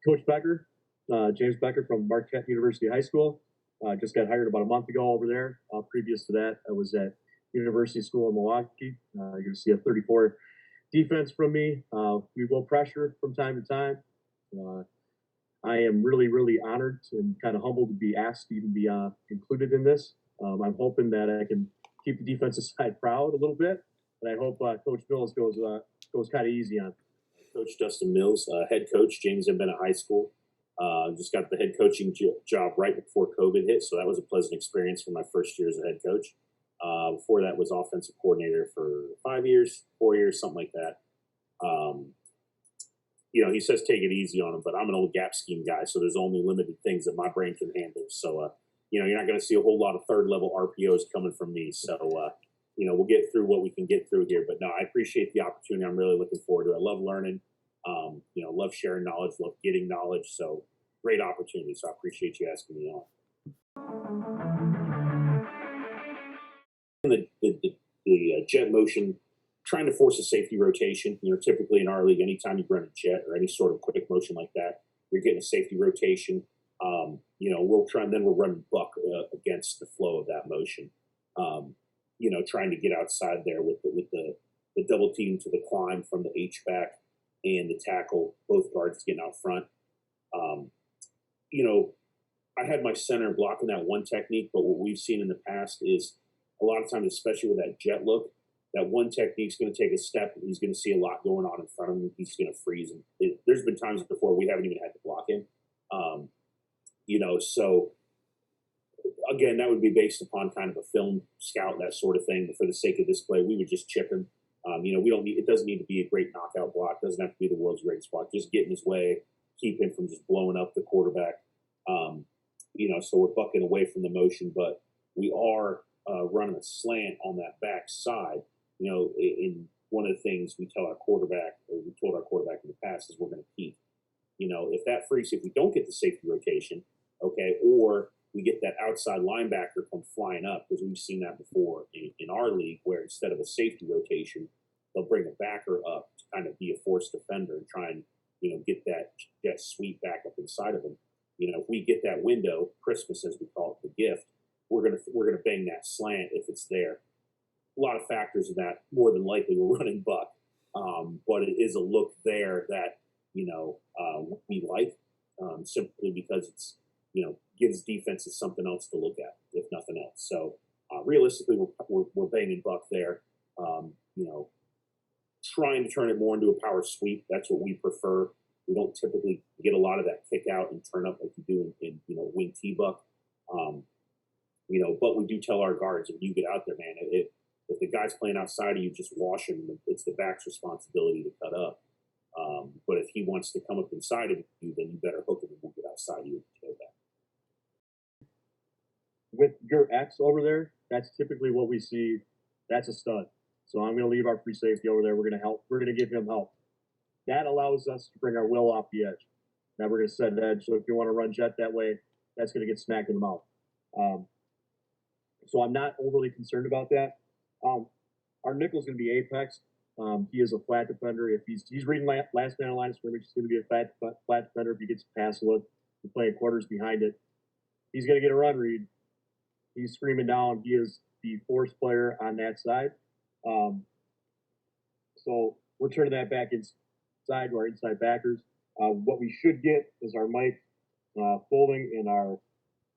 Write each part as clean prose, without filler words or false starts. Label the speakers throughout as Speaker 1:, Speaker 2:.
Speaker 1: Coach Becker, James Becker from Marquette University High School. Just got hired about a month ago over there. Previous to that, I was at University School in Milwaukee. You're going to see a 34 defense from me. We will pressure from time to time. I am really, really honored and kind of humbled to be asked to even be included in this. I'm hoping that I can keep the defensive side proud a little bit, and I hope Coach Mills goes kind of easy on.
Speaker 2: Coach Dustin Mills, head coach, James Becker High School. Just got the head coaching job right before COVID hit, so that was a pleasant experience for my first year as a head coach. Before that was offensive coordinator for 5 years, 4 years, something like that. He says take it easy on him, but I'm an old gap scheme guy, so there's only limited things that my brain can handle. So, you're not going to see a whole lot of third-level RPOs coming from me. So, we'll get through what we can get through here. But, no, I appreciate the opportunity. I'm really looking forward to it. I love learning, love sharing knowledge, love getting knowledge. So, great opportunity. So, I appreciate you asking me on. The jet motion, trying to force a safety rotation. Typically in our league, anytime you run a jet or any sort of quick motion like that, you're getting a safety rotation. We'll try, and then we'll run buck against the flow of that motion. Trying to get outside there with the double team to the climb from the H-back and the tackle, both guards getting out front. I had my center blocking that one technique, but what we've seen in the past is a lot of times, especially with that jet look, that one technique's going to take a step, and he's going to see a lot going on in front of him. He's going to freeze him. There's been times before we haven't even had to block him. So again, that would be based upon kind of a film scout, that sort of thing. But for the sake of this play, we would just chip him. We don't need. It doesn't need to be a great knockout block. It doesn't have to be the world's greatest block. Just get in his way, keep him from just blowing up the quarterback. So we're bucking away from the motion, but we are running a slant on that back side. In one of the things we tell our quarterback, or we told our quarterback in the past, is we're going to peek. If that freaks, if we don't get the safety rotation, okay, or we get that outside linebacker come flying up, because we've seen that before in our league, where instead of a safety rotation, they'll bring a backer up to kind of be a force defender and try and, get that sweep back up inside of him. If we get that window, Christmas as we call it, the gift, we're gonna bang that slant if it's there. A lot of factors in that. More than likely, we're running buck, but it is a look there that we like, simply because it's gives defenses something else to look at, if nothing else. So realistically, we're banging buck there. Trying to turn it more into a power sweep. That's what we prefer. We don't typically get a lot of that kick out and turn up like you do in wing T-buck. But we do tell our guards, if you get out there, man, if the guy's playing outside of you, just wash him. It's the back's responsibility to cut up. But if he wants to come up inside of you, then you better hook him and we'll get outside of you and tail back.
Speaker 1: With your X over there, that's typically what we see. That's a stud. So I'm going to leave our free safety over there. We're going to help. We're going to give him help. That allows us to bring our will off the edge. Now we're going to set an edge. So if you want to run jet that way, that's going to get smacked in the mouth. So I'm not overly concerned about that. Our nickel's going to be apex. He is a flat defender. If he's reading last man on line of scrimmage, he's going to be a flat defender. If he gets a pass look, he's playing quarters behind it. He's going to get a run read. He's screaming down. He is the force player on that side. So we're turning that back inside to our inside backers. What we should get is our Mike folding and our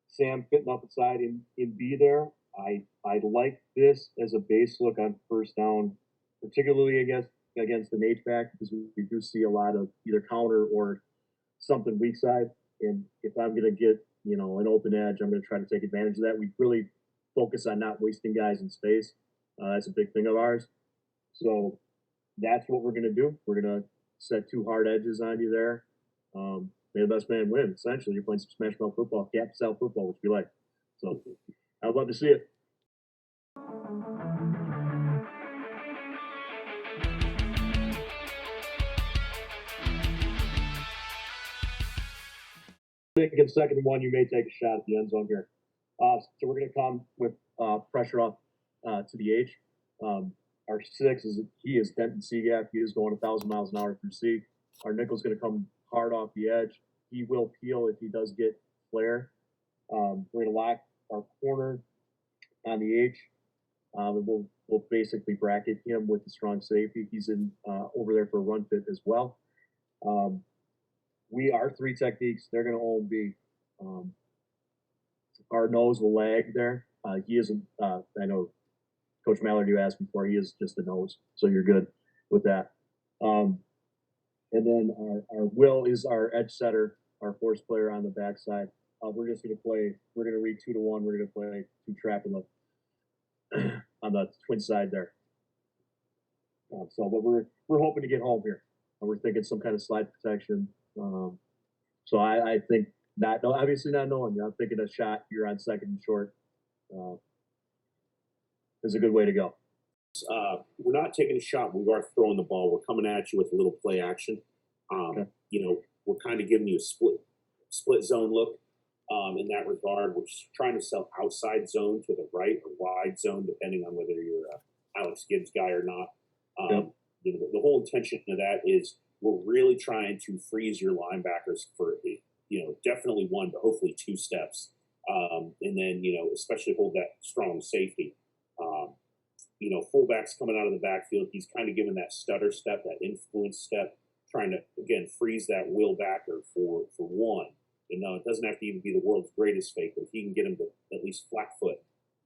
Speaker 1: Sam fitting up inside in B there. I like this as a base look on first down, particularly against an H-back, because we do see a lot of either counter or something weak side. And if I'm going to get, an open edge, I'm going to try to take advantage of that. We really focus on not wasting guys in space. That's a big thing of ours. So that's what we're going to do. We're going to set two hard edges on you there. May the best man win. Essentially, you're playing some smash mouth football, gap style football, which we like. So I'd love to see it. Again, second and one, you may take a shot at the end zone here. So we're going to come with pressure off to the H. Our 6 he is Denton C gap. He is going 1,000 miles an hour through C. Our nickel's going to come hard off the edge. he will peel if he does get flare. We're going to lock our corner on the H. And we'll basically bracket him with the strong safety. He's in over there for a run fit as well. We are three techniques. They're going to own B. Our nose will lag there. He isn't. I know Coach Mallard, you asked before. He is just a nose, so you're good with that. And then our Will is our edge setter, our force player on the backside. We're just going to play. We're going to read 2-1. We're going to play 2 trap in the on the twin side there. But we're hoping to get home here. We're thinking some kind of slide protection. So I think obviously not knowing you. I'm thinking a shot. You're on second and short. Is a good way to go.
Speaker 2: We're not taking a shot. We are throwing the ball. We're coming at you with a little play action.
Speaker 1: Okay.
Speaker 2: We're kind of giving you a split zone look. In that regard, we're trying to sell outside zone to the right or wide zone, depending on whether you're a Alex Gibbs guy or not.
Speaker 1: Yep.
Speaker 2: The whole intention of that is we're really trying to freeze your linebackers for, definitely 1, but hopefully 2 steps. And then, especially hold that strong safety. Fullback's coming out of the backfield. He's kind of given that stutter step, that influence step, trying to, again, freeze that Will backer for 1. It doesn't have to even be the world's greatest fake, but if he can get him to at least flat foot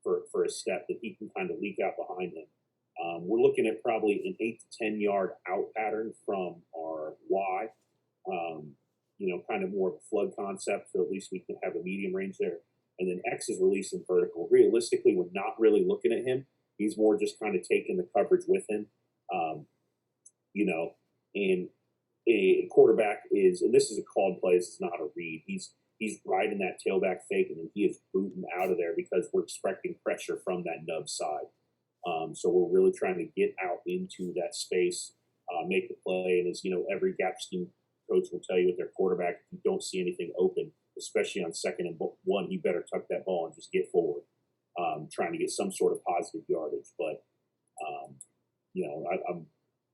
Speaker 2: for a step, that he can kind of leak out behind him. We're looking at probably an 8 to 10 yard out pattern from our Y. Kind of more of a flood concept, so at least we can have a medium range there. And then X is releasing vertical. Realistically, we're not really looking at him. He's more just kind of taking the coverage with him. And a quarterback is, and this is a called play, this is not a read. He's riding that tailback fake, and then he is booting out of there because we're expecting pressure from that nub side. So we're really trying to get out into that space, make the play. And as every gap scheme coach will tell you with their quarterback, if you don't see anything open, especially on 2nd and 1, you better tuck that ball and just get forward, trying to get some sort of positive yardage. But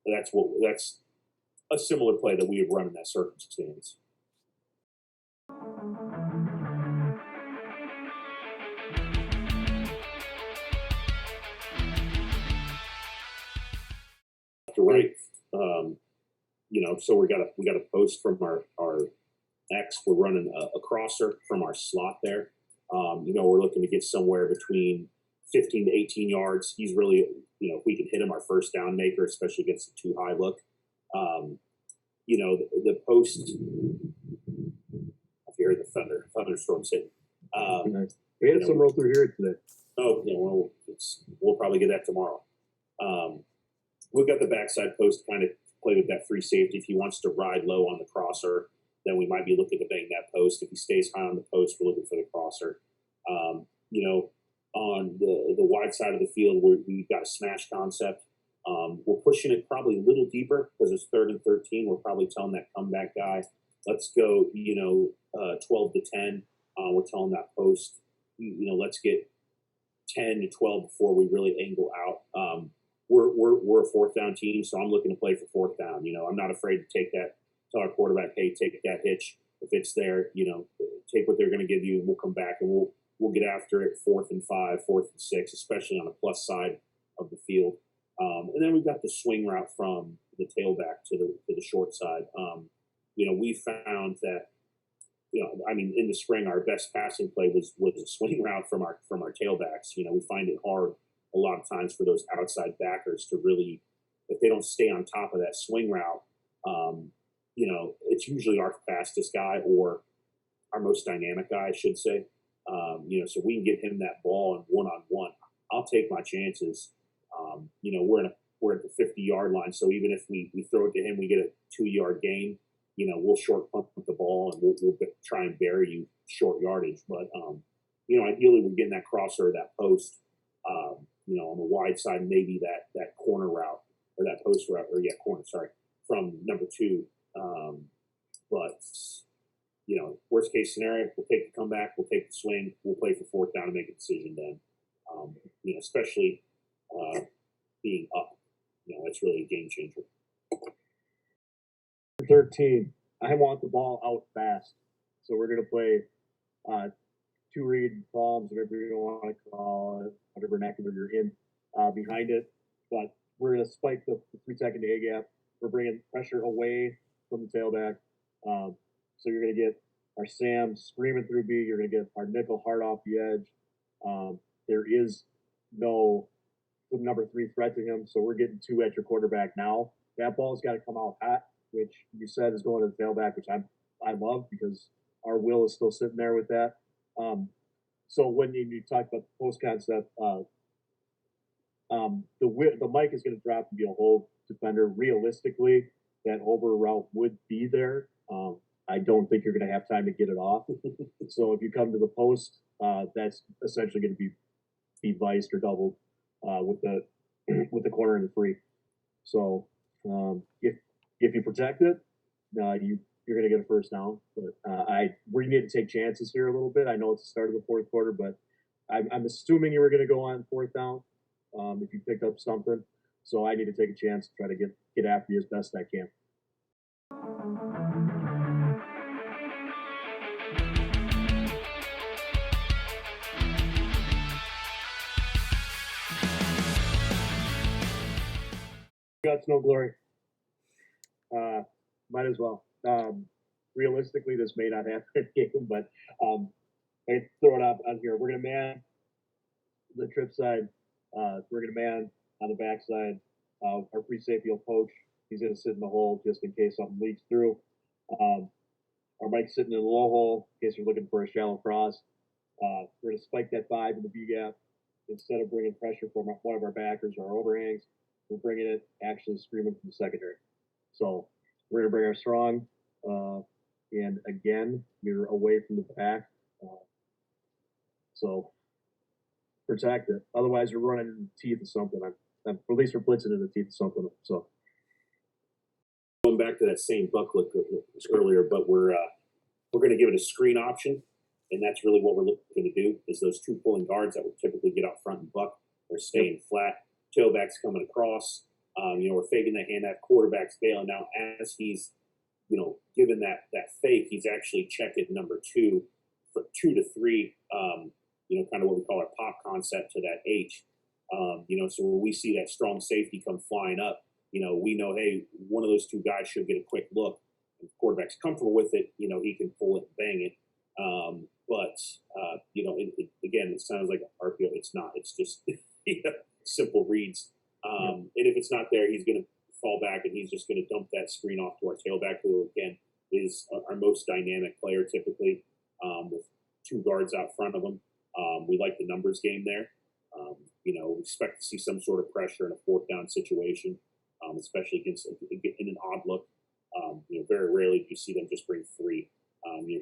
Speaker 2: that's a similar play that we have run in that circumstance. Right. So we got a post from our X. We're running a crosser from our slot there. We're looking to get somewhere between 15 to 18 yards. He's really, if we can hit him, our first down maker, especially against the too high look. The post. If you heard the thunderstorms hitting.
Speaker 1: We had some roll through here today.
Speaker 2: Oh, we'll probably get that tomorrow. We've got the backside post kind of play with that free safety. If he wants to ride low on the crosser, then we might be looking to bang that post. If he stays high on the post, we're looking for the crosser. On the wide side of the field, we've got a smash concept. We're pushing it probably a little deeper because it's 3rd and 13. We're probably telling that comeback guy, let's go, 12 to 10. We're telling that post, let's get 10 to 12 before we really angle out. We're a 4th down team, so I'm looking to play for 4th down. I'm not afraid to take that, tell our quarterback, hey, take that hitch. If it's there, take what they're going to give you, and we'll come back and we'll get after it 4th and 5, 4th and 6, especially on the plus side of the field. And then we've got the swing route from the tailback to the short side. We found that, in the spring, our best passing play was a swing route from our tailbacks. We find it hard a lot of times for those outside backers to really, if they don't stay on top of that swing route, it's usually our fastest guy or our most dynamic guy, I should say. So we can get him that ball and one-on-one. I'll take my chances. We're at the 50-yard line, so even if we throw it to him, we get a 2-yard gain. We'll short punt the ball and we'll try and bury you short yardage. But ideally we're getting that crosser or that post. On the wide side, maybe that corner route or that post route, corner, from number 2. But worst case scenario, we'll take the comeback, we'll take the swing, we'll play for 4th down and make a decision then. Especially being up, that's really a game changer.
Speaker 1: 13. I want the ball out fast. So we're going to play two read palms, whatever you want to call it, whatever vernacular you're in, behind it. But we're going to spike the 3-second A gap. We're bringing pressure away from the tailback. So you're going to get our Sam screaming through B. You're going to get our nickel hard off the edge. There is no number 3 threat to him. So we're getting 2 at your quarterback now. That ball's got to come out hot, which you said is going to the tailback, which I love because our will is still sitting there with that. So when you talk about the post concept, the mic is going to drop and be a whole defender. Realistically, that over route would be there. I don't think you're going to have time to get it off. So if you come to the post, that's essentially going to be viced or doubled with the corner and the free. So if you protect it, you're going to get a first down. But we need to take chances here a little bit. I know it's the start of the fourth quarter, but I'm assuming you were going to go on 4th down if you picked up something. So I need to take a chance to try to get after you as best I can. Guts, no glory. Might as well. Realistically, this may not happen in the game, but I throw it out on here. We're going to man the trip side. We're going to man on the back side. Our free safety will poach. He's going to sit in the hole just in case something leaks through. Our Mike's sitting in the low hole in case you're looking for a shallow cross. We're going to spike that 5 in the B gap. Instead of bringing pressure from one of our backers or our overhangs, we're bringing it actually screaming from the secondary. So we're going to bring our strong, and again, we're away from the back. So protect it. Otherwise, we're running in the teeth of something. At least we're blitzing in the teeth of something. So
Speaker 2: going back to that same buck look earlier, but we're going to give it a screen option, and that's really what we're looking to do. Is those 2 pulling guards that would typically get out front and buck, they're staying flat. Tailback's coming across. We're faking that hand. That quarterback's bailing out as he's, given that fake. He's actually checking number 2 for 2 to 3. Kind of what we call our pop concept to that H. So when we see that strong safety come flying up, we know, hey, one of those 2 guys should get a quick look. If the quarterback's comfortable with it, he can pull it and bang it. Again, it sounds like a RPO. It's not. It's just simple reads. And if it's not there, he's going to fall back and he's just going to dump that screen off to our tailback, who again is our most dynamic player typically, with 2 guards out front of him. We like the numbers game there. We expect to see some sort of pressure in a 4th down situation, especially against in an odd look. Very rarely do you see them just bring 3.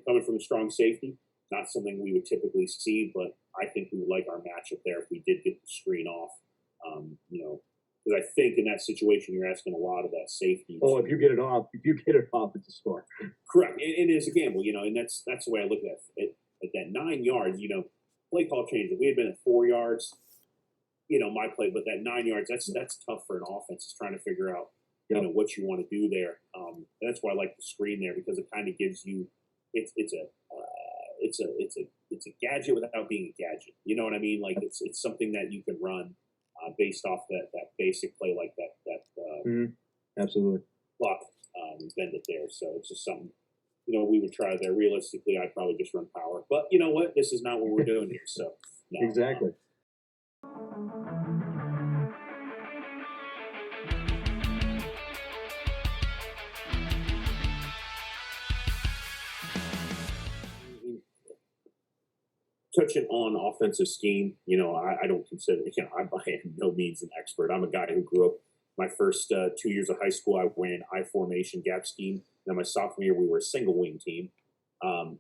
Speaker 2: Coming from a strong safety, not something we would typically see, but I think we would like our matchup there if we did get the screen off. Because I think in that situation you're asking a lot of that safety.
Speaker 1: Oh, if you get it off, it's a score.
Speaker 2: Correct. It is a gamble, and that's the way I look at it. At that 9 yards, play call change. If we had been at 4 yards, my play, but that 9 yards, that's tough for an offense trying to figure out, what you want to do there. That's why I like the screen there, because it kind of gives you, it's a gadget without being a gadget. You know what I mean? Like it's something that you can run based off that basic play like that.
Speaker 1: Absolutely.
Speaker 2: Block, bend it there. So it's just something, we would try there. Realistically, I'd probably just run power. But you know what? This is not what we're doing here. So no,
Speaker 1: exactly.
Speaker 2: Touching on offensive scheme, I don't consider, I'm by no means an expert. I'm a guy who grew up, my first 2 years of high school, I ran I formation gap scheme. Then my sophomore year, we were a single wing team. And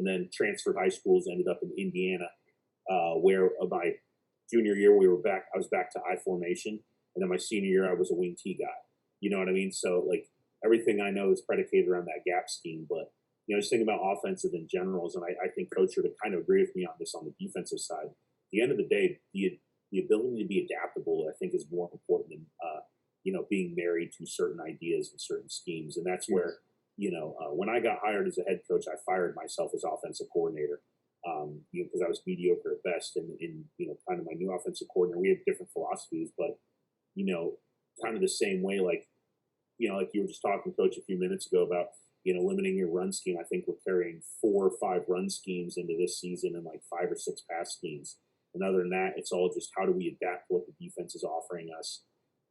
Speaker 2: then transferred high schools, ended up in Indiana, where my junior year, I was back to I formation. And then my senior year, I was a wing T guy. You know what I mean? So like everything I know is predicated around that gap scheme, but just thinking about offensive in generals, and I think Coach would kind of agree with me on this on the defensive side. At the end of the day, the ability to be adaptable, I think, is more important than being married to certain ideas and certain schemes. And that's where when I got hired as a head coach, I fired myself as offensive coordinator because I was mediocre at best. And in kind of my new offensive coordinator, we have different philosophies, but you know, kind of the same way, like like you were just talking, Coach, a few minutes ago about limiting your run scheme. I think we're carrying 4 or 5 run schemes into this season and like 5 or 6 pass schemes. And other than that, it's all just how do we adapt to what the defense is offering us?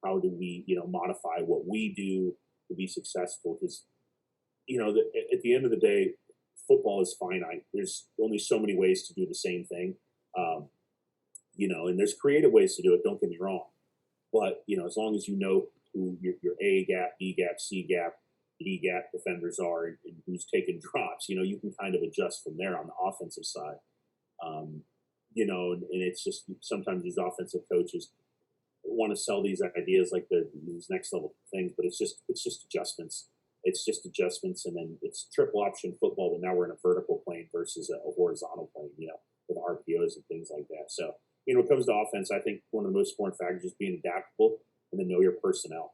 Speaker 2: How do we modify what we do to be successful? Because at the end of the day, football is finite. There's only so many ways to do the same thing. Um, and there's creative ways to do it. Don't get me wrong, but as long as you know who your A gap, B gap, C gap, D gap defenders are, and who's taking drops, you can kind of adjust from there on the offensive side. And it's just sometimes these offensive coaches want to sell these ideas like these next level things, but it's just adjustments. It's just adjustments, and then it's triple option football. But now we're in a vertical plane versus a horizontal plane, with RPOs and things like that. So, when it comes to offense, I think one of the most important factors is being adaptable and then know your personnel.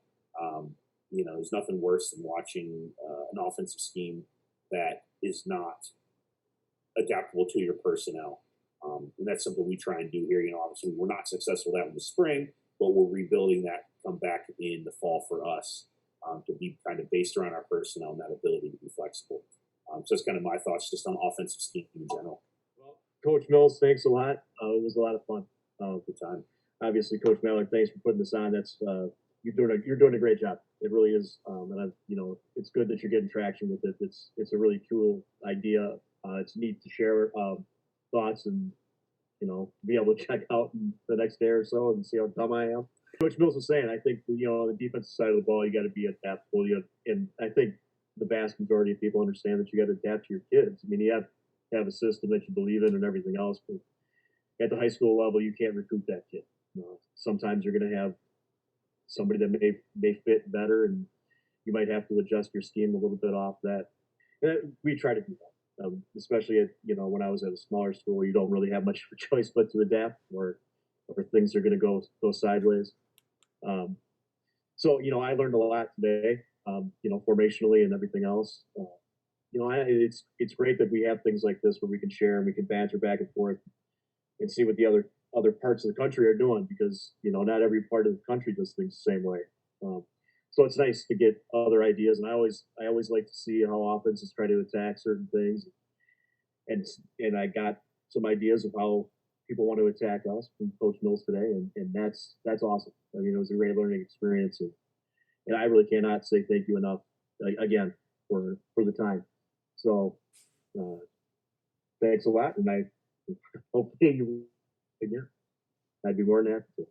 Speaker 2: There's nothing worse than watching an offensive scheme that is not adaptable to your personnel. And that's something we try and do here. Obviously we're not successful with that in the spring, but we're rebuilding that come back in the fall for us to be kind of based around our personnel and that ability to be flexible. So it's kind of my thoughts just on offensive scheme in general.
Speaker 1: Well, Coach Mills, thanks a lot. It was a lot of fun.
Speaker 2: Good time.
Speaker 1: Obviously, Coach Mallard, thanks for putting this on. That's you're doing a great job. It really is, and it's good that you're getting traction with it. It's a really cool idea. It's neat to share thoughts and be able to check out in the next day or so and see how dumb I am. Coach Mills was saying, I think the defensive side of the ball, you got to be adaptable. And I think the vast majority of people understand that you got to adapt to your kids. I mean, you have to have a system that you believe in and everything else, but at the high school level, you can't recruit that kid. Sometimes you're going to have somebody that may fit better, and you might have to adjust your scheme a little bit off that. And we try to do that, especially at when I was at a smaller school, you don't really have much of a choice but to adapt, or things are going to go sideways. So I learned a lot today, formationally and everything else. It's great that we have things like this where we can share and we can banter back and forth and see what the other parts of the country are doing, because not every part of the country does things the same way. So it's nice to get other ideas, and I always like to see how offenses try to attack certain things, and I got some ideas of how people want to attack us from Coach Mills today, and that's awesome. I mean, it was a great learning experience, and I really cannot say thank you enough again for the time. So thanks a lot, and I hopefully you again. I'd be more than happy to.